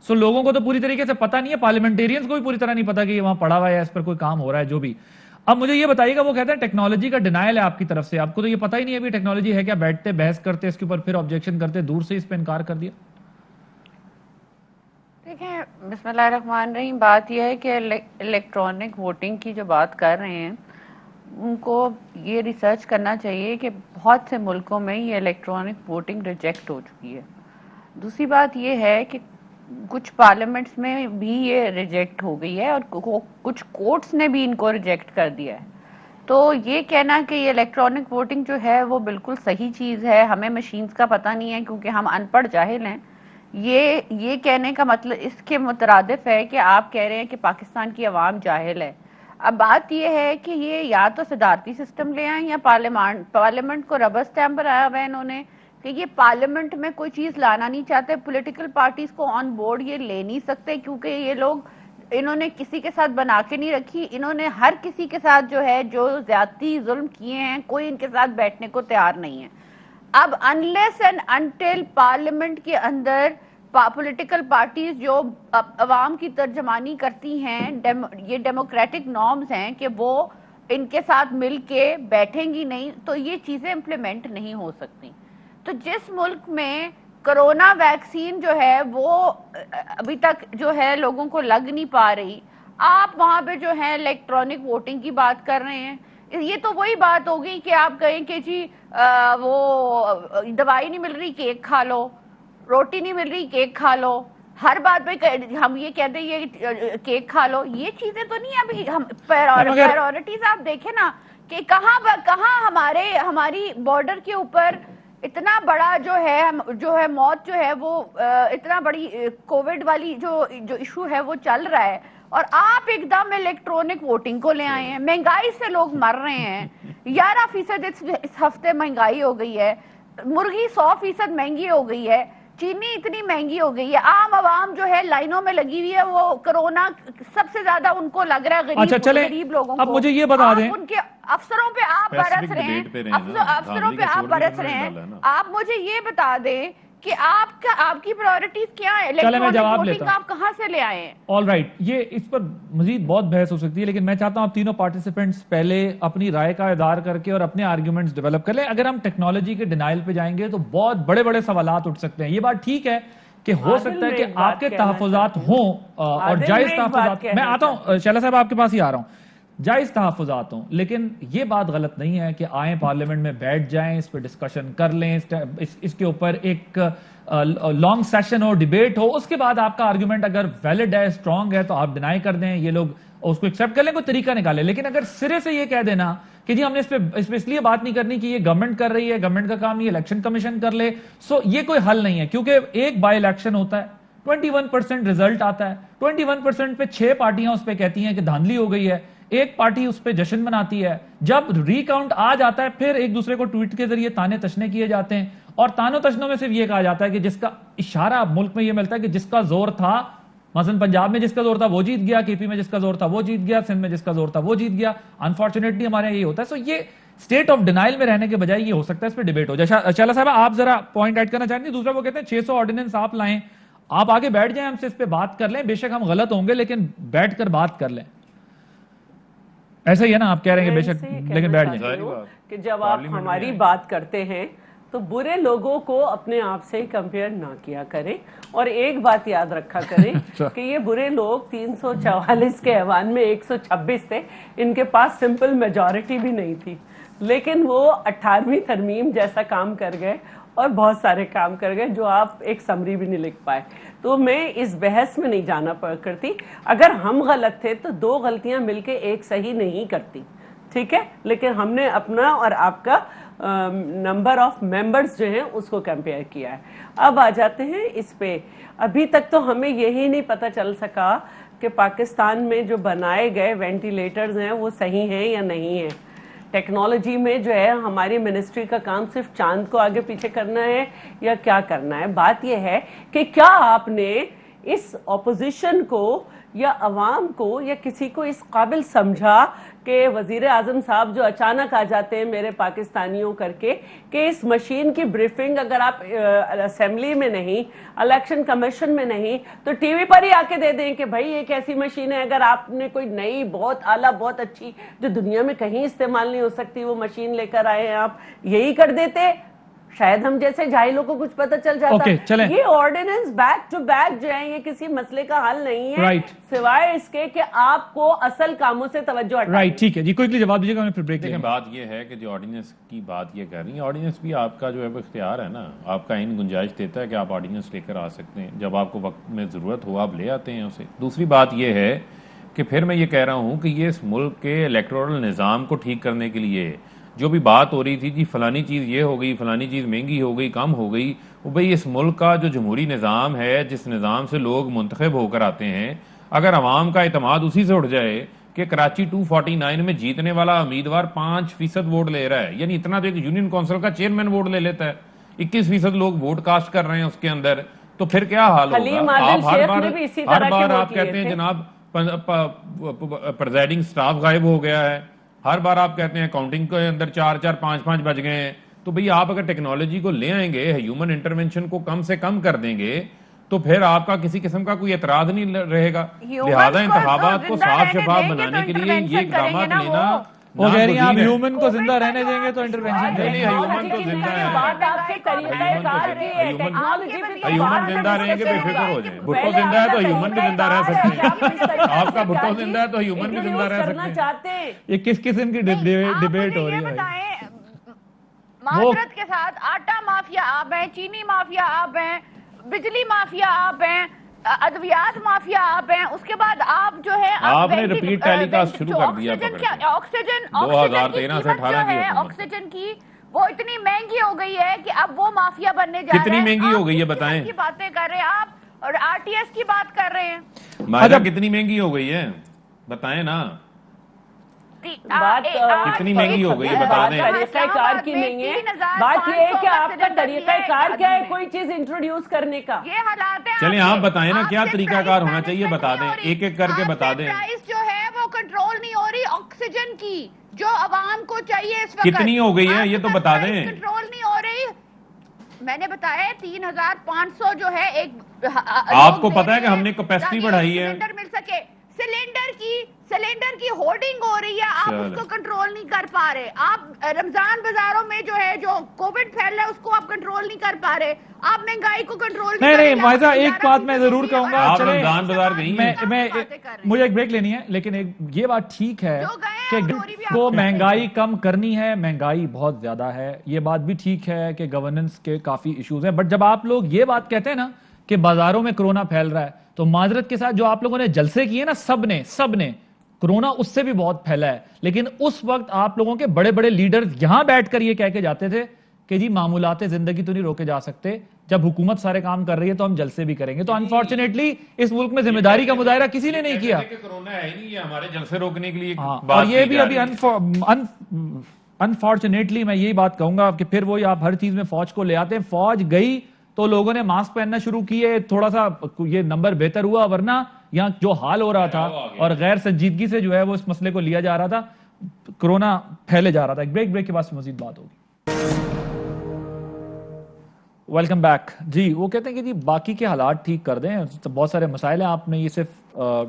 सो लोगों को तो पूरी तरीके से पता नहीं है, पार्लियामेंटेरियंस को भी पूरी तरह नहीं पता कि ये वहां पड़ा हुआ है, इस पर कोई काम हो रहा है जो भी। अब मुझे ये बताइएगा, वो कहते हैं टेक्नोलॉजी का डिनाइल है आपकी तरफ से, आपको तो ये पता ही नहीं है भी टेक्नोलॉजी है क्या, बैठते बहस करते इसके ऊपर, फिर ऑब्जेक्शन करते, दूर से इस पर इनकार कर दिया। देखें, बिस्मिल्लाहिर्रहमानिर्रहीम, बात यह है कि इलेक्ट्रॉनिक वोटिंग की जो बात कर रहे हैं उनको ये रिसर्च करना चाहिए कि बहुत से मुल्कों में ये इलेक्ट्रॉनिक वोटिंग रिजेक्ट हो चुकी है। दूसरी बात ये है कि कुछ पार्लियामेंट्स में भी ये रिजेक्ट हो गई है और कुछ कोर्ट्स ने भी इनको रिजेक्ट कर दिया है। तो ये कहना कि ये इलेक्ट्रॉनिक वोटिंग जो है वो बिल्कुल सही चीज़ है, हमें मशीन्स का पता नहीं है क्योंकि हम अनपढ़ जाहिल हैं, ये कहने का मतलब इसके मुतरादिफ है कि आप कह रहे हैं कि पाकिस्तान की आवाम जाहिल है। अब बात यह है कि ये या तो सदारती सिस्टम ले आए या पार्लियामेंट को रबर स्टैम्प बनाया हुआ है इन्होंने कि ये पार्लियामेंट में कोई चीज लाना नहीं चाहते, पॉलिटिकल पार्टीज को ऑन बोर्ड ये ले नहीं सकते क्योंकि ये लोग, इन्होंने किसी के साथ बना के नहीं रखी, इन्होंने हर किसी के साथ जो है जो ज्यादती जुल्म किए हैं कोई इनके साथ बैठने को तैयार नहीं है। अब अनलेस एंड अनटिल पार्लियामेंट के अंदर पॉलिटिकल पार्टीज जो अवाम की तर्जमानी करती हैं, ये डेमोक्रेटिक नॉर्म्स हैं कि वो इनके साथ मिलके बैठेंगी नहीं, तो ये चीजें इम्प्लीमेंट नहीं हो सकती। तो जिस मुल्क में कोरोना वैक्सीन जो है वो अभी तक जो है लोगों को लग नहीं पा रही, आप वहां पे जो है इलेक्ट्रॉनिक वोटिंग की बात कर रहे हैं। ये तो वही बात होगी कि आप कहें कि जी वो दवाई नहीं मिल रही, केक खा लो, रोटी नहीं मिल रही, केक खा लो, हर बात पे हम ये कहते हैं ये केक खा लो। ये चीजें तो नहीं, अभी हम प्रायोरिटीज आप देखें ना कि कहाँ हमारी बॉर्डर के ऊपर इतना बड़ा जो है मौत जो है वो इतना बड़ी कोविड वाली जो इशू है वो चल रहा है, और आप एकदम इलेक्ट्रॉनिक वोटिंग को ले आए हैं। महंगाई से लोग मर रहे हैं, 11% इस हफ्ते महंगाई हो गई है, मुर्गी 100% महंगी हो गई है, चीनी इतनी महंगी हो गई है, आम आवाम जो है लाइनों में लगी हुई है, वो कोरोना सबसे ज्यादा उनको लग रहा है गरीब लोगों को। अब मुझे ये बता दें, उनके अफसरों पे आप बरस रहे हैं, अफसरों पे आप बरस रहे हैं, आप मुझे ये बता दें कि आपकी प्रायोरिटीज क्या है? मैं जवाब लेता हूं। आप कहां से ले आए हैं? ऑल राइट, ये इस पर मजीद बहुत बहस हो सकती है, लेकिन मैं चाहता हूं आप तीनों पार्टिसिपेंट्स पहले अपनी राय का इज़हार करके और अपने आर्ग्यूमेंट्स डेवलप कर लें। अगर हम टेक्नोलॉजी के डिनाइल पे जाएंगे तो बहुत बड़े बड़े सवालात उठ सकते हैं। ये बात ठीक है कि हो सकता है कि आपके तहफुजात हों और जायज तहफुजात, मैं आता हूं शैला साहब आपके पास ही आ रहा हूं, जायज तहफुजात हों, लेकिन ये बात गलत नहीं है कि आए पार्लियामेंट में बैठ जाएं, इस पर डिस्कशन कर लें, इसके ऊपर एक लॉन्ग सेशन हो, डिबेट हो, उसके बाद आपका आर्गुमेंट अगर वैलिड है, स्ट्रांग है, तो आप डिनाई कर दें, ये लोग उसको एक्सेप्ट कर लें, कोई तरीका निकालें। लेकिन अगर सिरे से ये कह देना कि जी हमने इस पे इसलिए बात नहीं करनी कि ये गवर्नमेंट कर रही है, गवर्नमेंट का काम ये इलेक्शन कमीशन कर ले, सो ये कोई हल नहीं है। क्योंकि एक बाय इलेक्शन होता है, 21% रिजल्ट आता है, 21% पे 6 पार्टियां उस पर कहती हैं कि धांधली हो गई है, एक पार्टी उस पर जश्न मनाती है, जब रिकाउंट आ जाता है फिर एक दूसरे को ट्वीट के जरिए ताने तशने किए जाते हैं, और तानों तशनों में सिर्फ ये कहा जाता है कि जिसका इशारा मुल्क में ये मिलता है कि जिसका जोर था, मसलन पंजाब में जिसका जोर था वो जीत गया, केपी में जिसका जोर था वो जीत गया, सिंध में जिसका जोर था वो जीत गया। अनफॉर्चुनेटली हमारे यहाँ ये होता है। सो ये स्टेट ऑफ डिनाइल में रहने के बजाय ये हो सकता है इस पर डिबेट हो जाए। शैला साहब आप जरा पॉइंट ऐड करना चाहेंगे? दूसरा वो कहते हैं 600 ऑर्डिनेंस आप लाएं, आप आगे बैठ जाएं, हमसे इस पर बात कर लें, बेशक हम गलत होंगे लेकिन बैठकर बात कर लें। ऐसा ही है ना, आप कह रहे हैं बेशक, लेकिन बैठ जाए कि जब आप हमारी बात करते हैं तो बुरे लोगों को अपने आप से कंपेयर ना किया करें, और एक बात याद रखा करें कि ये बुरे लोग 344 के ऐवान में 126 थे, इनके पास सिंपल मेजॉरिटी भी नहीं थी, लेकिन वो 18वीं तरमीम जैसा काम कर गए और बहुत सारे काम कर गए जो आप एक समरी भी नहीं लिख पाए। तो मैं इस बहस में नहीं जाना करती। अगर हम गलत थे तो 2 गलतियां मिलके एक सही नहीं करती, ठीक है, लेकिन हमने अपना और आपका नंबर ऑफ मेंबर्स जो हैं उसको कंपेयर किया है। अब आ जाते हैं इस पे। अभी तक तो हमें यही नहीं पता चल सका कि पाकिस्तान में जो बनाए गए वेंटिलेटर्स हैं वो सही हैं या नहीं है। टेक्नोलॉजी में जो है हमारी मिनिस्ट्री का काम सिर्फ चांद को आगे पीछे करना है या क्या करना है? बात यह है कि क्या आपने इस ऑपोजिशन को या अवाम को या किसी को इस काबिल समझा कि वजीर आजम साहब जो अचानक आ जाते हैं मेरे पाकिस्तानियों करके कि इस मशीन की ब्रीफिंग अगर आप असेंबली में नहीं, इलेक्शन कमीशन में नहीं, तो टीवी पर ही आके दे दें कि भाई एक ऐसी मशीन है, अगर आपने कोई नई बहुत आला बहुत अच्छी जो दुनिया में कहीं इस्तेमाल नहीं हो सकती वो मशीन लेकर आए हैं, आप यही कर देते, शायद हम जैसे जाहिलों को कुछ पता चल जाता। ये ऑर्डिनेंस बैक टू बैक जो है ये किसी मसले का हल नहीं है, सिवाय इसके कि आपको असल कामों से तवज्जो हटानी। राइट, ठीक है जी, क्विकली जवाब दीजिएगा, मैं फिर ब्रेक लेंगे। बात ये है कि जो ऑर्डिनेंस की बात ये कर रही है, ऑर्डिनेंस भी आपका जो है वो इख्तियार है ना, आपका इन गुंजाइश देता है कि आप ऑर्डिनेंस लेकर आ सकते हैं, जब आपको वक्त में जरूरत हो आप ले आते हैं उसे। दूसरी बात ये है कि फिर मैं ये कह रहा हूँ कि ये इस मुल्क के इलेक्टोरल निज़ाम को ठीक करने के लिए जो भी बात हो रही थी जी फलानी चीज़ ये हो गई, फलानी चीज़ महंगी हो गई, कम हो गई, वो भाई इस मुल्क का जो जमहूरी निज़ाम है, जिस निज़ाम से लोग मुंतखब होकर आते हैं, अगर अवाम का एतमाद उसी से उठ जाए कि कराची 249 में जीतने वाला उम्मीदवार 5% वोट ले रहा है, यानी इतना तो एक यूनियन काउंसिल का चेयरमैन वोट ले लेता है, 21% लोग वोट कास्ट कर रहे हैं उसके अंदर, तो फिर क्या हाल होगा? आप हर बार आप कहते हैं जनाब प्रेजाइडिंग स्टाफ गायब हो गया है, हर बार आप कहते हैं काउंटिंग के अंदर 4-4, 5-5 बज गए हैं, तो भई आप अगर टेक्नोलॉजी को ले आएंगे, ह्यूमन इंटरवेंशन को कम से कम कर देंगे, तो फिर आपका किसी किस्म का कोई एतराज नहीं रहेगा। लिहाजा इंतखाबात को साफ शफाफ बनाने के लिए ये इकदाम लेना, वो कह रही हैं आप ह्यूमन को जिंदा रहने देंगे तो इंटरवेंशन नहीं, ह्यूमन तो जिंदा है, ह्यूमन जिंदा रहेंगे, बेफिक्र हो जाए। भुट्टो जिंदा है तो ह्यूमन भी जिंदा रह सकते हैं, आपका भुट्टो जिंदा है तो ह्यूमन भी जिंदा रह सकते हैं। ये किस किस्म की डिबेट हो रही है? माजरत के साथ आटा माफिया आप हैं, चीनी माफिया आप हैं, बिजली माफिया आप हैं, अद्वियात माफिया आप हैं, उसके बाद आप जो है आपने रिपीट टेलीकास्ट शुरू कर दिया। ऑक्सीजन 2013 से 18 की ऑक्सीजन की वो इतनी महंगी हो गई है कि अब वो माफिया बनने जा रहा है। कितनी महंगी हो गई है बताएं? की बातें कर रहे हैं आप और आरटीएस की बात कर रहे हैं। माजा कितनी महंगी हो गई है बताएं ना। बात कितनी महंगी हो गई है बता दें। तरीक़ाकार की नहीं है, बात ये है कि आपका तरीक़ाकार क्या है कोई चीज इंट्रोड्यूस करने का। ये हालात है। चलें आप बताएं ना क्या तरीकाकार होना चाहिए, बता दें, एक एक करके बता दें। प्राइस जो है वो कंट्रोल नहीं हो रही ऑक्सीजन की, जो आवाम को चाहिए इस वक्त। कितनी हो गई है ये तो बता दें। कंट्रोल नहीं हो रही। मैंने बताया 3500 जो है एक आपको पता है कि हमने कैपेसिटी बढ़ाई है, सिलेंडर मिल सके। सिलेंडर की होर्डिंग हो रही है, आप उसको कंट्रोल नहीं कर पा रहे। आप रमजान बाजारों में जो है जो कोविड फैल रहा है उसको आप कंट्रोल नहीं कर पा रहे। आप महंगाई को कंट्रोल नहीं माइजा एक बात मैं जरूर कहूंगा, आप रमजान बाजार गई मैं मुझे एक ब्रेक लेनी है, लेकिन एक ये बात ठीक है कि को महंगाई कम करनी है, महंगाई बहुत ज्यादा है, ये बात भी ठीक है कि गवर्नेंस के काफी इश्यूज हैं। बट जब आप लोग ये बात कहते हैं ना कि बाजारों में कोरोना फैल रहा है, तो माजरत के साथ जो आप लोगों ने जलसे किए ना, सबने कोरोना उससे भी बहुत फैला है। लेकिन उस वक्त आप लोगों के बड़े बड़े लीडर्स यहां बैठकर ये कह के जाते थे कि जी मामूलाते जिंदगी तो नहीं रोके जा सकते, जब हुकूमत सारे काम कर रही है तो हम जलसे भी करेंगे। तो अनफॉर्चुनेटली इस मुल्क में जिम्मेदारी का मुजाहरा किसी ने नहीं किया। कोरोना है ही नहीं, ये हमारे जलसे रोकने के लिए और ये भी अभी अनफॉर्चुनेटली मैं यही बात कहूंगा कि फिर वही आप हर चीज में फौज को ले आते हैं। फौज गई तो लोगों ने मास्क पहनना शुरू किए, थोड़ा सा ये नंबर बेहतर हुआ, वरना यहाँ जो हाल हो रहा था और गैर संजीदगी से जो है वो इस मसले को लिया जा रहा था, कोरोना फैले जा रहा था। एक ब्रेक के बाद मजीद बात होगी। वेलकम बैक जी। वो कहते हैं कि जी बाकी के हालात ठीक कर दें, तो बहुत सारे मसाइल हैं, आपने ये सिर्फ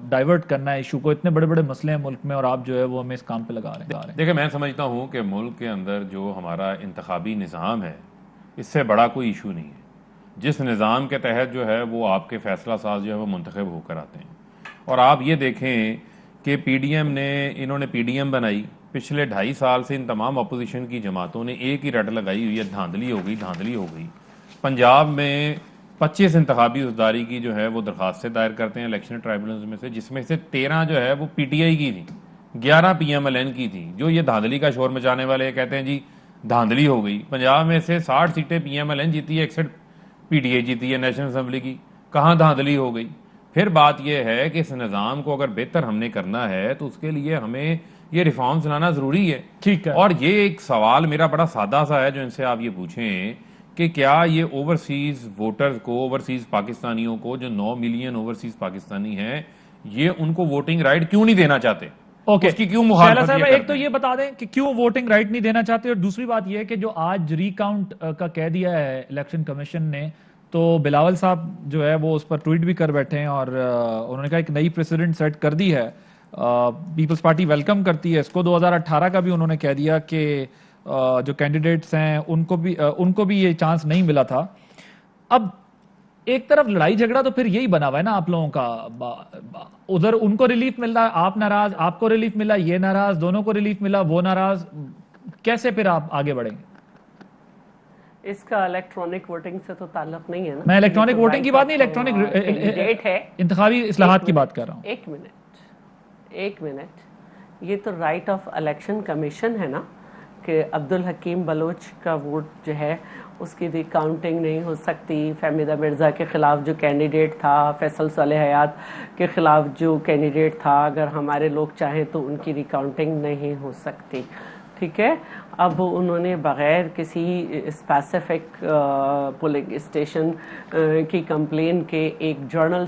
डाइवर्ट करना है इशू को, इतने बड़े बड़े मसले हैं मुल्क में और आप जो है वो हमें इस काम पे लगा रहे हैं। देखिए मैं समझता हूँ कि मुल्क के अंदर जो हमारा इंतखाबी निज़ाम है इससे बड़ा कोई इशू नहीं है। जिस निज़ाम के तहत जो है वो आपके फैसला साज जो है वो मुंतखब होकर आते हैं। और आप ये देखें कि पीडीएम ने, इन्होंने पीडीएम बनाई, पिछले 2.5 साल से इन तमाम अपोजिशन की जमातों ने एक ही रट लगाई हुई है, धांधली हो गई। पंजाब में 25 इंतखाबी उजदारी की जो है वो दरखास्तें दायर करते हैं इलेक्शन ट्राइब्यूनल्स में से, जिसमें से 13 जो है वो पीटीआई की थी, 11 पीएमएलएन की थी। जो ये धांधली का शोर मचाने वाले कहते हैं जी धांधली हो गई। पंजाब में से 60 सीटें पीएमएलएन जीती है, 61 पीटीआई जीती है नेशनल असेंबली की। कहाँ धांधली हो गई? फिर बात यह है कि इस निज़ाम को अगर बेहतर हमने करना है तो उसके लिए हमें ये रिफॉर्म्स लाना जरूरी है। ठीक है। और ये एक सवाल मेरा बड़ा सादा सा है जो इनसे आप ये पूछें कि क्या ये ओवरसीज वोटर्स को, ओवरसीज पाकिस्तानियों को, जो 9 मिलियन ओवरसीज पाकिस्तानी हैं, ये उनको वोटिंग राइट क्यों नहीं देना चाहते? ओके, उसकी क्यों मुखालफत साहब एक तो ये बता दें कि क्यों वोटिंग राइट नहीं देना चाहते, और दूसरी बात ये है कि जो आज रिकाउंट का कह दिया है इलेक्शन कमीशन ने, तो बिलावल साहब जो है वो उस पर ट्वीट भी कर बैठे हैं और उन्होंने कहा एक नई प्रेसिडेंट सेट कर दी है। पीपल्स पार्टी वेलकम करती है इसको। 2018 का भी उन्होंने कह दिया कि जो कैंडिडेट्स हैं उनको भी ये चांस नहीं मिला था। अब एक तरफ लड़ाई झगड़ा तो फिर यही बना हुआ है ना आप लोगों का, उधर उनको रिलीफ मिल रहा है, आप नाराज, आपको रिलीफ मिला, ये नाराज, दोनों को रिलीफ मिला, वो नाराज, कैसे फिर आप आगे बढ़ेंगे? इसका इलेक्ट्रॉनिक वोटिंग से तो ताल्लुक नहीं है ना। मैं इलेक्ट्रॉनिक वोटिंग की बात नहीं, इलेक्ट्रॉनिक डेट है, इंतखाबी इस्लाहात की बात कर रहा हूँ। एक मिनट, ये तो राइट ऑफ इलेक्शन कमीशन है ना कि अब्दुल हकीम बलोच का वोट जो है उसकी रिकाउंटिंग नहीं हो सकती। फहमीदा मिर्ज़ा के ख़िलाफ़ जो कैंडिडेट था, फैसल सालेह हयात के ख़िलाफ़ जो कैंडिडेट था, अगर हमारे लोग चाहें तो उनकी रिकाउंटिंग नहीं हो सकती। ठीक है। अब उन्होंने बग़ैर किसी स्पेसिफिक पोलिंग स्टेशन की कंप्लेन के एक जर्नल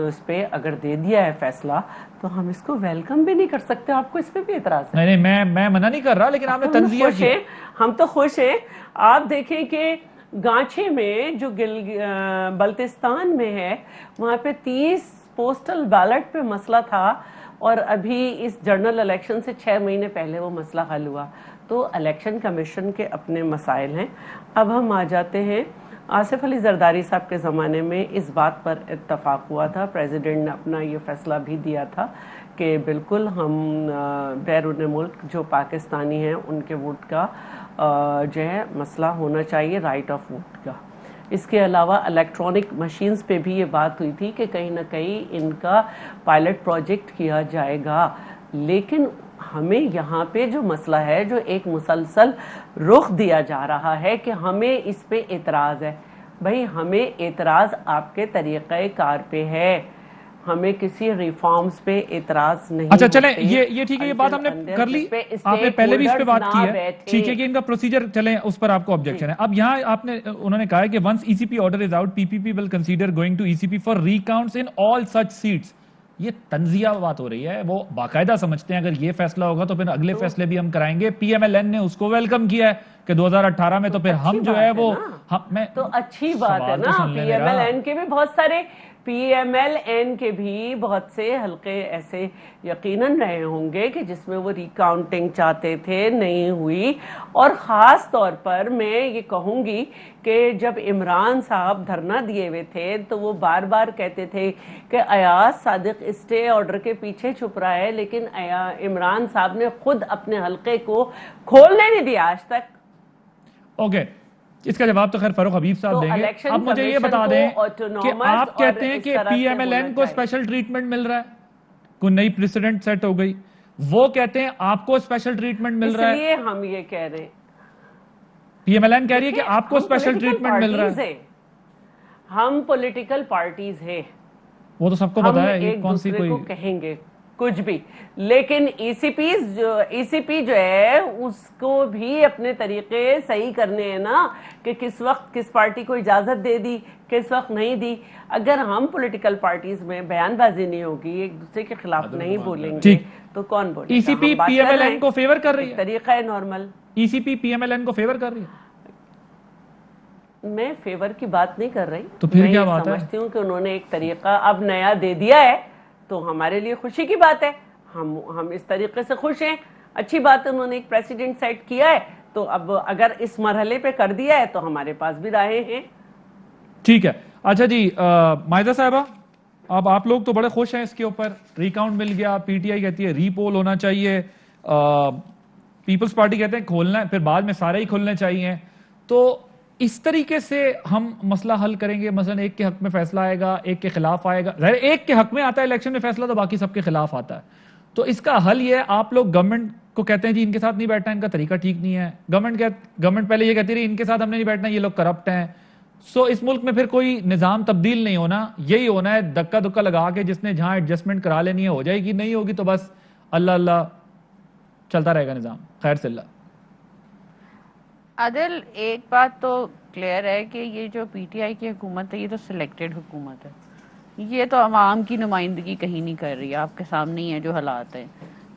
उस पे अगर दे दिया है फैसला, तो हम इसको वेलकम भी नहीं कर सकते। आपको इस पे भी एतराज है? नहीं मैं मना नहीं कर रहा, लेकिन आपने तंजिया खुश हैं, हम तो खुश हैं। आप देखें कि गांछे में जो बल्तिस्तान में है, वहाँ पे 30 पोस्टल बैलेट पे मसला था, और अभी इस जनरल इलेक्शन से 6 महीने पहले वो मसला हल हुआ। तो इलेक्शन कमीशन के अपने मसाइल हैं। अब हम आ जाते हैं, आसिफ अली जरदारी साहब के ज़माने में इस बात पर इत्तफाक हुआ था, प्रेसिडेंट ने अपना ये फैसला भी दिया था कि बिल्कुल हम बैरून मुल्क जो पाकिस्तानी हैं उनके वोट का जो है मसला होना चाहिए, राइट ऑफ वोट का। इसके अलावा इलेक्ट्रॉनिक मशीन्स पे भी ये बात हुई थी कि कहीं ना कहीं इनका पायलट प्रोजेक्ट किया जाएगा। लेकिन हमें यहाँ पे जो मसला है, जो एक मुसलसल रुख दिया जा रहा है कि हमें इस पे एतराज़ है। भाई, हमें एतराज़ आपके तरीक़े कार पे है, हमें किसी रिफॉर्म्स पे एतराज नहीं। अच्छा चलें, ये ठीक है, ये बात हमने कर ली, आपने पहले भी इस पे बात की है, ठीक है कि इनका प्रोसीजर चलें, उस पर आपको ऑब्जेक्शन है। अब यहाँ उन्होंने कहा है कि once ECP order is out, PPP will consider going to ECP for recounts in all such seats. ये तंजिया बात हो रही है, वो बाकायदा समझते हैं अगर ये फैसला होगा तो फिर अगले फैसले भी हम कराएंगे। पीएमएलएन ने उसको वेलकम किया है कि 2018 में तो फिर हम जो है वो तो अच्छी बात है ना। पीएमएलएन के भी बहुत सारे पीएमएलएन के भी बहुत से हल्के ऐसे यकीनन रहे होंगे कि जिसमें वो रिकाउंटिंग चाहते थे, नहीं हुई। और ख़ास तौर पर मैं ये कहूँगी कि जब इमरान साहब धरना दिए हुए थे तो वो बार बार कहते थे कि अयाज सादिक स्टे ऑर्डर के पीछे छुप रहा है, लेकिन इमरान साहब ने खुद अपने हल्के को खोलने नहीं दिया आज तक। ओके, इसका जवाब तो खैर फारूक हबीब साहब देंगे। अब मुझे ये बता दें कि आप कहते हैं कि पीएमएलएन को स्पेशल ट्रीटमेंट मिल रहा है, कोई नई प्रेसिडेंट सेट हो गई, वो कहते हैं आपको स्पेशल ट्रीटमेंट मिल रहा है, इसलिए हम ये कह रहे हैं, पीएमएलएन कह रही है कि आपको स्पेशल ट्रीटमेंट मिल रहा है। हम पॉलिटिकल पार्टीज हैं, वो तो सबको पता है, एक कौन सी दूसरे को कोई कहेंगे कुछ भी, लेकिन ईसीपी जो है उसको भी अपने तरीके सही करने हैं ना, कि किस वक्त किस पार्टी को इजाजत दे दी, किस वक्त नहीं दी। अगर हम पॉलिटिकल पार्टीज में बयानबाजी नहीं होगी, एक दूसरे के खिलाफ नहीं बोलेंगे, तो कौन बोलेगा? ईसीपी पीएमएलएन को फेवर कर रही है, तरीका है नॉर्मल। ईसीपी पीएमएलएन को फेवर कर रही है। मैं फेवर की बात नहीं कर रही, तो फिर क्या बात है? समझती हूँ कि उन्होंने एक तरीका अब नया दे दिया है, तो हमारे लिए खुशी की बात है। हम इस तरीके से खुश हैं, अच्छी बात है। उन्होंने एक प्रेसिडेंट सेट किया है, तो अब अगर इस मरहले पे कर दिया है तो हमारे पास भी राहें हैं। ठीक है। अच्छा जी, माहिदा साहिबा, अब आप लोग तो बड़े खुश हैं इसके ऊपर, रिकाउंट मिल गया, पीटीआई कहती है रीपोल होना चाहिए, पीपल्स पार्टी कहते हैं खोलना है, फिर बाद में सारे ही खोलने चाहिए। तो इस तरीके से हम मसला हल करेंगे? मसलन एक के हक में फैसला आएगा, एक के खिलाफ आएगा। एक के हक में आता है इलेक्शन में फैसला, तो बाकी सबके खिलाफ आता है। तो इसका हल ये है, आप लोग गवर्नमेंट को कहते हैं जी इनके साथ नहीं बैठना, इनका तरीका ठीक नहीं है। गवर्नमेंट पहले ये कहती रही इनके साथ हमने नहीं बैठना, ये लोग करप्ट हैं। सो इस मुल्क में फिर कोई निजाम तब्दील नहीं होना, यही होना है धक्का धुक्का लगा के, जिसने जहां एडजस्टमेंट करा लेनी है हो जाएगी, नहीं होगी तो बस अल्लाह अल्लाह चलता रहेगा निजाम, खैर सिल्ला। आदिल, एक बात तो क्लियर है कि ये जो पीटीआई की हुकूमत है, ये तो सिलेक्टेड हुकूमत है, ये तो अवाम की नुमाइंदगी कहीं नहीं कर रही है, आपके सामने ही है जो हालात है,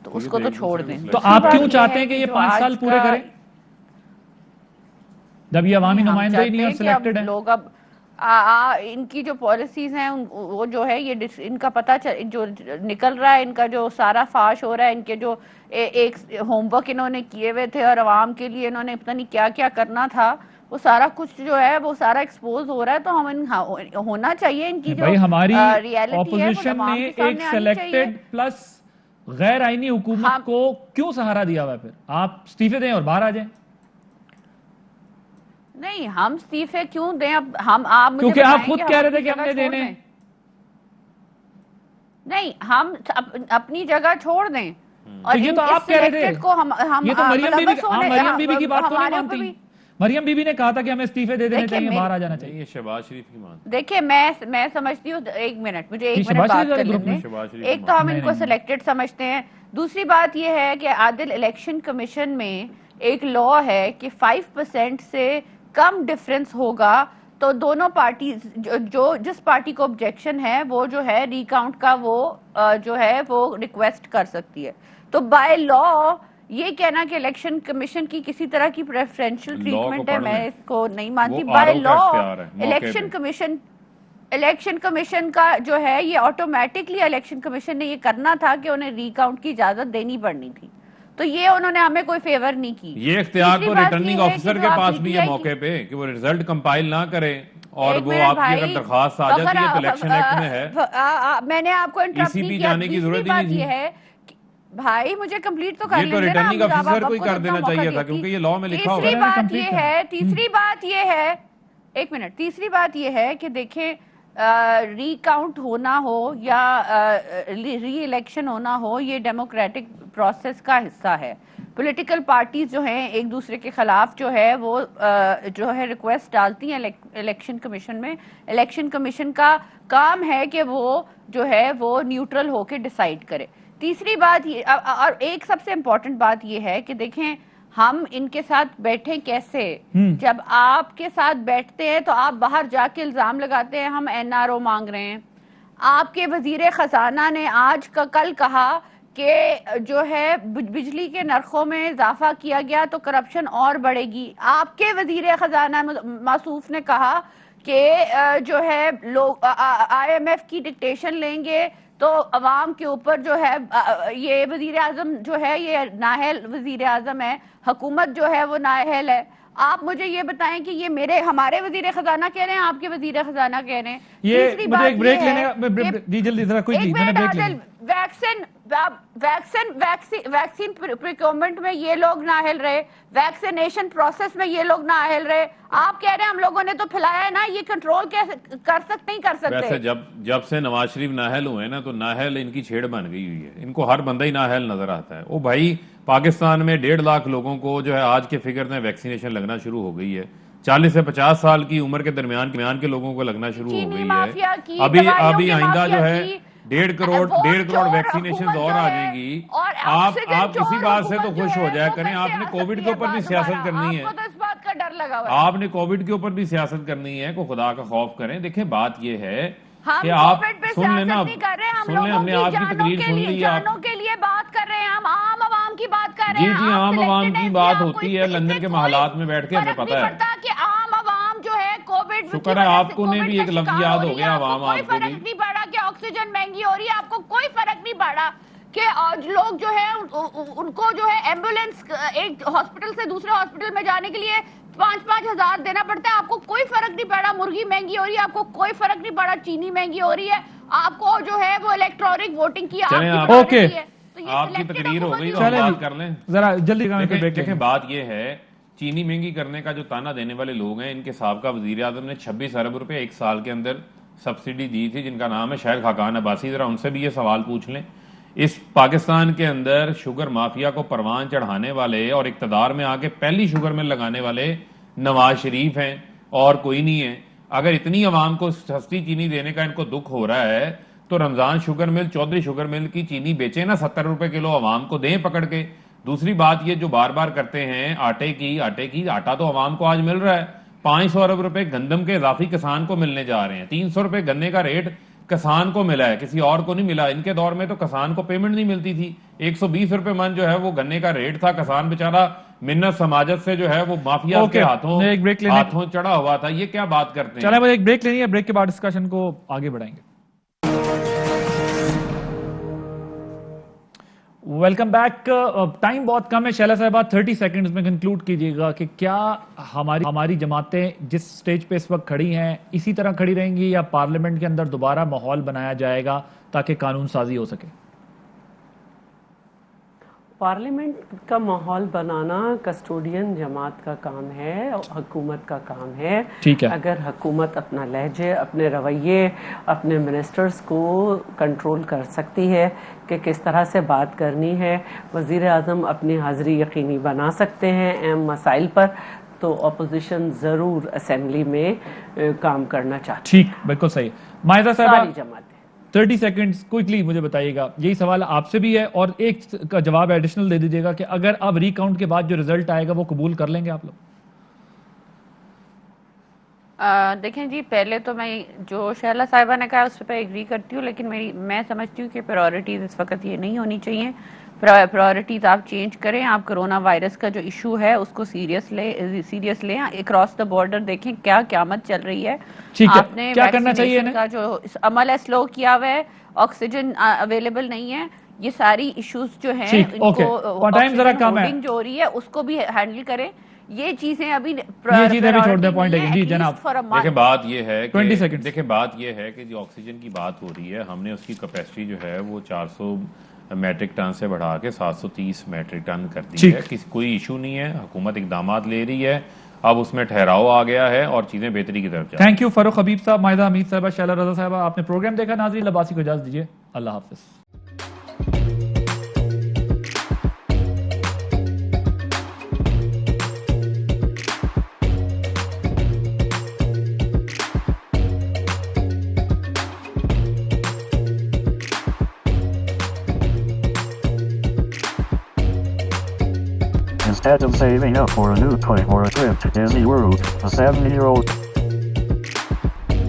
तो उसको तो छोड़ दें। तो आप क्यों चाहते हैं कि ये 5 साल पूरे करें, जब ये अवामी नुमाइंदे ही नहीं और सिलेक्टेड है? लोग अब इनकी जो पॉलिसीज हैं वो जो है, ये इनका पता जो निकल रहा है, इनका जो सारा फाश हो रहा है, इनके जो एक होमवर्क इन्होंने किए हुए थे और अवाम के लिए इन्होंने पता नहीं क्या क्या करना था, वो सारा कुछ जो है वो सारा एक्सपोज हो रहा है। तो हम होना चाहिए इनकी जो हमारी ऑपोजिशन ने एक सिलेक्टेड प्लस गैर आईनी हुकूमत को क्यों सहारा दिया हुआ? फिर आप इस्तीफे दें और बाहर आ जाएं। नहीं, हम इस्तीफे क्यों दें? अब आप मुझे क्योंकि आप खुद कह रहे थे कि हमने देने। नहीं, हम अपनी जगह छोड़ दें। और ये तो आप कह रहे थे, ये तो मरियम बीबी की बात तो नहीं मानती। मरियम बीबी ने कहा था कि हमें इस्तीफे दे देने चाहिए, बाहर आ जाना चाहिए। शहबाज शरीफ की मान। देखिए, मैं समझती हूँ, एक मिनट मुझे एक मिनट बात कर लेते। एक तो हम इनको सिलेक्टेड समझते हैं, दूसरी बात यह है कि आदिल इलेक्शन कमीशन में एक लॉ है कि 5% से कम डिफरेंस होगा तो दोनों पार्टी जिस पार्टी को ऑब्जेक्शन है वो जो है रिकाउंट का वो जो है वो रिक्वेस्ट कर सकती है। तो बाय लॉ ये कहना कि इलेक्शन कमीशन की किसी तरह की प्रेफरेंशियल ट्रीटमेंट है, मैं इसको नहीं मानती। बाय लॉ इलेक्शन कमीशन का जो है ये ऑटोमेटिकली इलेक्शन कमीशन ने ये करना था कि उन्हें रिकाउंट की इजाजत देनी पड़नी थी, तो ये उन्होंने हमें कोई फेवर नहीं की। ये इख्तियार तो रिटर्निंग ऑफिसर के पास भी है मौके पे कि वो रिजल्ट कंपाइल ना करे और वो आपकी अगर दरखास्त आ जाती है तो इलेक्शन एक्ट में है। मैंने आपको इंटरप्ट नहीं किया। जाने की जरूरत ही नहीं है भाई, मुझे कंप्लीट तो कर ये तो रिटर्निंग ऑफिसर को ही कर देना चाहिए था क्योंकि ये लॉ में लिखा हुआ है। तीसरी बात ये है, एक मिनट, तीसरी बात ये है कि देखें रिकाउंट होना हो या री इलेक्शन होना हो, ये डेमोक्रेटिक प्रोसेस का हिस्सा है। पॉलिटिकल पार्टीज जो हैं एक दूसरे के खिलाफ जो है वो जो है रिक्वेस्ट डालती हैं इलेक्शन कमीशन में। इलेक्शन कमीशन का काम है कि वो जो है वो न्यूट्रल होकर डिसाइड करे। तीसरी बात ये और एक सबसे इम्पोर्टेंट बात ये है कि देखें हम इनके साथ बैठे कैसे। जब आपके साथ बैठते हैं तो आप बाहर जाके इल्जाम लगाते हैं हम एनआरओ मांग रहे हैं। आपके वजीर खजाना ने आज का कल कहा कि जो है बिजली के नरखों में इजाफा किया गया तो करप्शन और बढ़ेगी। आपके वजीर खजाना मासूफ ने कहा कि जो है लोग IMF की डिक्टेशन लेंगे तो अवाम के ऊपर जो है ये वजीर आजम जो है ये नाअहल वजीर आजम है, हुकूमत जो है वो नाअहल है। आप मुझे ये बताएं कि ये हमारे वजीर खजाना कह रहे हैं, आपके वजीर खजाना कह रहे हैं। ये मुझे एक ब्रेक लेने जी जल्दी जरा क्विकली मैंने ब्रेक लेना। वैक्सीन प्रिक्योरमेंट में ये लोग नाअहल रहे, वैक्सीनेशन प्रोसेस में ये लोग नाअहल रहे। आप कह रहे हैं हम लोगों ने तो फैलाया है ना, ये कंट्रोल कैसे कर सकते, नहीं कर सकते। वैसे जब से नवाज शरीफ नाअहल हुए ना तो नाअहल इनकी छेड़ बन गई हुई है। इनको हर बंदा ही नाअहल नजर आता है। ओ भाई, पाकिस्तान में 1.5 लाख लोगों को जो है आज के फिगर में वैक्सीनेशन लगना शुरू हो गई है। 40 से 50 साल की उम्र के दरमियान के लोगों को लगना शुरू हो गई है। अभी आइंदा जो है 1.5 करोड़ वैक्सीनेशन और आ जाएगी। आप किसी बात से तो खुश हो जाया करें। आपने कोविड के ऊपर भी सियासत करनी है, इस बात का डर लगा हुआ है। आपने कोविड के ऊपर भी सियासत करनी है, को खुदा का खौफ करें। देखिए बात यह है कि आप सुन लेना, हमने आपकी तकरीर सुन ली। जानों के लिए बात कर रहे हैं, हम आम आवाम की बात कर रहे हैं। जी आम आवाम की बात होती है लंदन के महलात में बैठ के, हमें पता है कि आम आवाम जो है कोविड शुक्र है आपको ने भी एक लफ्ज याद हो गया। आवाम कोई फर्क नहीं पड़ा कि ऑक्सीजन महंगी हो रही है, आपको कोई फर्क नहीं पड़ा कि आज लोग जो है उनको जो है एम्बुलेंस एक हॉस्पिटल से दूसरे हॉस्पिटल में जाने के लिए 5-5 हजार देना पड़ता है। आपको कोई फर्क नहीं पड़ा मुर्गी महंगी हो रही है, आपको कोई फर्क नहीं पड़ा चीनी महंगी हो रही है, आपको जो है वो इलेक्ट्रॉनिक वोटिंग की ओके आपकी तकरीर हो गई तो बात कर लें जरा जल्दी। देखें बात यह है, चीनी महंगी करने का जो ताना देने वाले लोग हैं, इनके साबका वजीर आजम ने 26 अरब रुपए 1 साल के अंदर सब्सिडी दी थी, जिनका नाम है शायद खाकान अब्बासी। जरा उनसे भी ये सवाल पूछ लें। इस पाकिस्तान के अंदर शुगर माफिया को परवान चढ़ाने वाले और इक्तदार में आके पहली शुगर मिल लगाने वाले नवाज शरीफ हैं और कोई नहीं है। अगर इतनी आवाम को सस्ती चीनी देने का इनको दुख हो रहा है तो Ramzan sugar mill, Chaudhary sugar mill की चीनी बेचे ना 70 रुपए किलो, आवाम को दें पकड़ के। दूसरी बात ये जो बार बार करते हैं आटे की आटा तो आवाम को आज मिल रहा है। 500 अरब रुपए गंदम के इजाफी किसान को मिलने जा रहे हैं। 300 रुपए गन्ने का रेट किसान को मिला है, किसी और को नहीं मिला। इनके दौर में तो किसान को पेमेंट नहीं मिलती थी। 120 रुपए मन जो है वो गन्ने का रेट था। किसान बेचारा मिन्नत समाजत से जो है वो माफिया के हाथों चढ़ा हुआ था। ये क्या बात करते हैं। चलो मुझे एक ब्रेक लेनी है, ब्रेक के बाद डिस्कशन को आगे बढ़ाएंगे। Welcome back. टाइम बहुत कम है शैला साहबा, 30 सेकंड्स में कंक्लूड कीजिएगा कि क्या हमारी जमातें जिस स्टेज पे इस वक्त खड़ी हैं इसी तरह खड़ी रहेंगी या पार्लियामेंट के अंदर दोबारा माहौल बनाया जाएगा ताकि कानून साजी हो सके। पार्लियामेंट का माहौल बनाना कस्टोडियन जमात का काम है और हुकूमत का काम है। ठीक है। अगर हुकूमत अपना लहजे, अपने रवैये, अपने मिनिस्टर्स को कंट्रोल कर सकती है कि किस तरह से बात करनी है, वज़ीर आज़म अपनी हाज़िरी यकीनी बना सकते हैं अहम मसाइल पर, तो अपोजिशन ज़रूर असेंबली में काम करना चाहती है। ठीक, बिल्कुल सही। मायदा साहब, सारी जमातें 30 सेकंड्स क्विकली मुझे बताइएगा, यही सवाल आपसे भी है और एक का जवाब एडिशनल दे दीजिएगा कि अगर अब रिकाउंट के बाद जो रिजल्ट आएगा वो कबूल कर लेंगे आप लोग? देखें जी, पहले तो मैं जो शैला साहिबा ने कहा उस पर एग्री करती हूँ, लेकिन मैं समझती हूँ कि प्रायोरिटीज इस वक्त ये नहीं होनी चाहिए। प्रायोरिटीज आप चेंज करें। आप कोरोना वायरस का जो इशू है उसको सीरियस लें। अक्रॉस द बॉर्डर देखें क्या क़यामत चल रही है। ठीक है, आपने क्या करना चाहिए वैक्सीनेशन का जो अमल है स्लो किया हुआ है, ऑक्सीजन अवेलेबल नहीं है, ये सारी इश्यूज जो हैं इनको टाइम जरा कम है, जो हो रही है उसको भी हैंडल करें। ये चीजें अभी छोड़ दें पॉइंट है जी जनाब। देखिए बात ये है कि 20 सेकंड। देखिए बात ये है कि जो ऑक्सीजन की बात हो रही है, हमने उसकी कैपेसिटी जो है वो 400 मैट्रिक टन से बढ़ा के 730 मैट्रिक टन कर दी है। कोई इशू नहीं है, हुकूमत इकदामात ले रही है, अब उसमें ठहराव आ गया है और चीजें बेहतरी की तरफ जा रही हैं। थैंक यू फरूख हबीब साहब, माहिदा हमीद साहबा, शैला रजा साहबा, आपने प्रोग्राम देखा। नाज़रीन लबासी को इजाजत दीजिए, अल्लाह हाफिज। Instead of saving up for a new toy or a trip to Disney World, a 7-year-old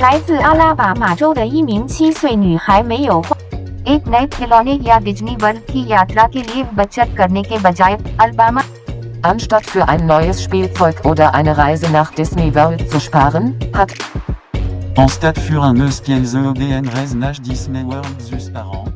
来自阿拉巴马州的一名7岁女孩没有花 एक नए खिलौने या डिज्नी वर्ल्ड की यात्रा के लिए बचत करने के बजाय Alabama Anstatt für ein neues Spielzeug oder eine Reise nach Disney World zu sparen, hat En stade für un eus qu'elles EDN Reznach Disney World zus par an.